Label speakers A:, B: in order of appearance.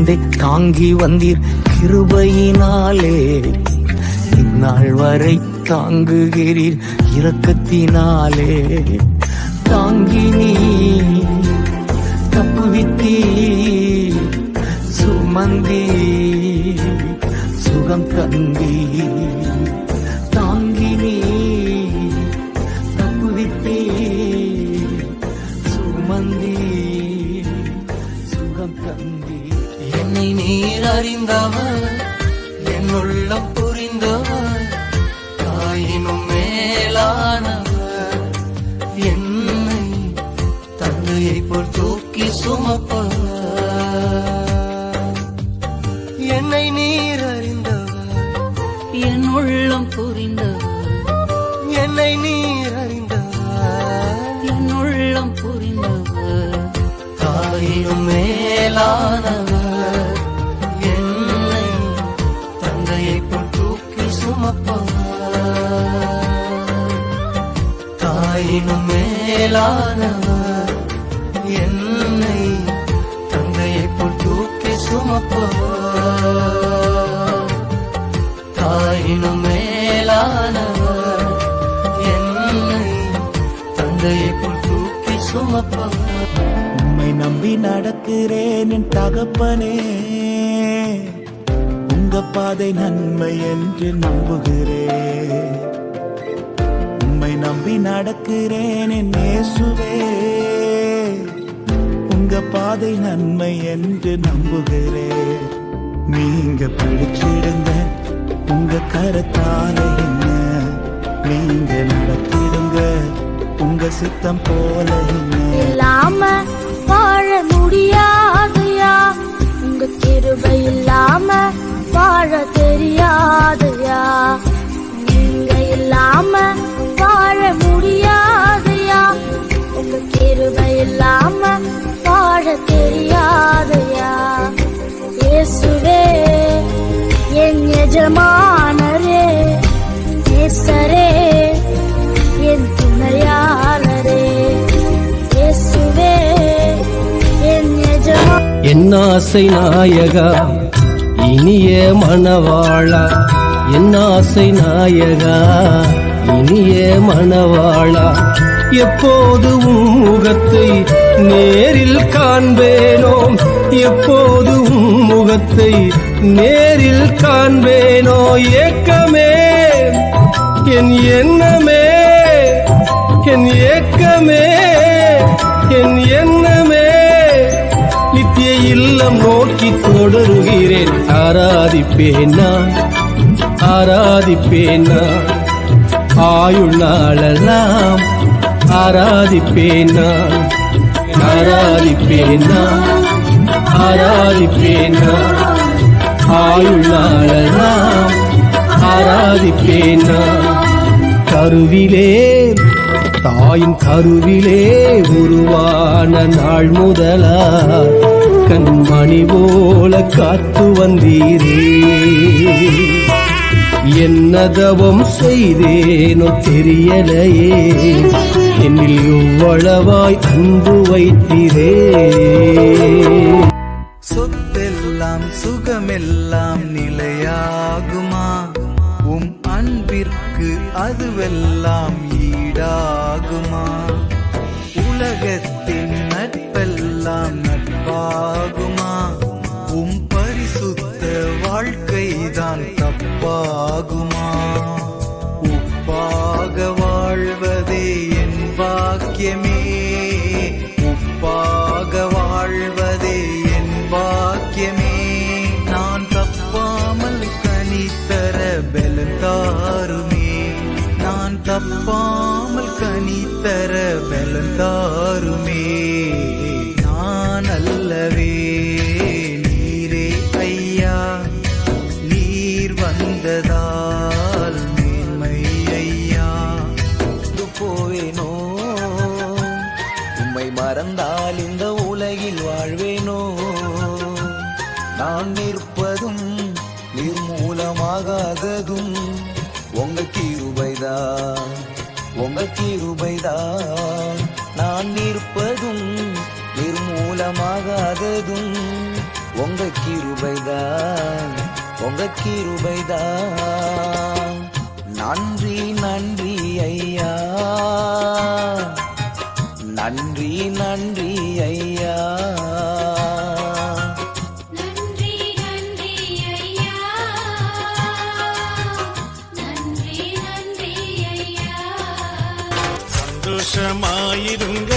A: சுமந்தே தாங்கி வந்தீர் கிருபையினாலே. இந்நாள் வரை தாங்குகிறீர் இரக்கத்தினாலே. தாங்கி நீ தப்புவித்தீ சுமந்தி சுகம் தந்தி. தாங்கி நீ தப்புவித்தீ சுமந்தி சுகம் தந்தி.
B: என்னை நீர் அறிந்தவர், என் உள்ளம் புரிந்தவர், தாயினும் மேலானவர், என்னை தந்தையை போல் தூக்கி சுமப்பவர். என்னை நீர் அறிந்தவர்,
C: என் உள்ளம் புரிந்தவர்,
B: என்னை நீர் அறிந்தவர்,
C: என் உள்ளம் புரிந்தவர்,
B: தாயினும் மேலானவர், என்னை தந்தையை போல் தூக்கி சுமப்பவர். தாயினும் மேலானவர், என்னை தந்தையை போல் தூக்கி சுமப்பவர். தாயினும் மேலானவர், என்னை தந்தையை போல் தூக்கி சுமப்பவர்.
A: உம்மை நம்பி நடக்கிறேன் என் தகப்பனே, உங்க பாதை நன்மை என்று நம்புகிறேன். உம்மை நம்பி நடக்கிறேன் என் இயேசுவே, உங்க பாதை நன்மை என்று நம்புகிறேன். நீங்க பிடிச்சிடுங்க உங்க கரத்தால என்ன, நீங்க நடத்திடுங்க உங்க சித்தம் போல என்ன.
D: இல்லாம வாழ முடியாதையா, உங்க கிருபை இல்லாம வாழ தெரியாதையா. நீங்க இல்லாம வாழ முடியாதையா, உங்க கிருபை இல்லாம வாழ தெரியாதையா. இயேசுவே என் எஜமானரே, நேசரே என் துணையாளரே. இயேசுவே என் எஜமா.
B: என் ஆசை நாயகா இனிய மணவாளா, என் ஆசை நாயகா இனிய மணவாளா, எப்போது உம் முகத்தை நேரில் காண்பேனோ, எப்போது உம் முகத்தை நேரில் காண்பேனோ. ஏக்கமே என் எண்ணமே, என் ஏக்கமே என் எண்ணமே, நித்திய இல்லம் நோக்கி தொடருகிறேன். ஆராதிப்பேன் நான், ஆராதிப்பேன் நான், ஆயுள் நாளெல்லாம் ஆராதிப்பேன் நான், ஆராதிப்பேன் நான், ஆராதிப்பேன் நான், ஆயுள் நாளெல்லாம் ஆராதிப்பேன் நான். கருவிலே தாயின் கருவிலே உருவான நாள் முதலா கண்மணி போல காத்து வந்தீரே. என்னதவம் செய்தேனோ தெரியலையே, என்னில் எவ்வளவாய் அன்பு வைத்தீரே.
E: சொத்தெல்லாம் சுகமெல்லாம் நிலையாகுமா, உம் அன்பிற்கு அதுவெல்லாம் ஈடாகுமா. உலகத்தின் நட்பெல்லாம் நட்பாகுமா, உம் பரிசுத்த வாழ்க்கைதான் தப்பாகுமா. உப்பாக வாழ்வதே என் பாக்கியமே, உப்பாக வாழ்வதே என் பாக்கியமே. நான் தப்பாமல் கனித்தர பலந்தாருமே, நான் தப்பாமல் கனித்தர பலந்தாருமே. நான் அல்லவே நீரே ஐயா, நீர் வந்ததால் மேன்மை ஐயா. போவேனோ உம்மை மறந்தால் இந்த உலகில் வாழ்வேனோ. நான் நிற்பதும் நிர்மூலமாகாததும் உங்க கிருபைதான், உங்க கிருபைதான். நான் நிற்பதும் நிர்மூலமாகாததும் உங்க கிருபைதான் உங்க கிருபைதான். நன்றி நன்றி ஐயா, நன்றி நன்றி ஐயா.
D: நன்றி நன்றி ஐயா, நன்றி நன்றி ஐயா.
A: சந்தோஷமாயிருங்க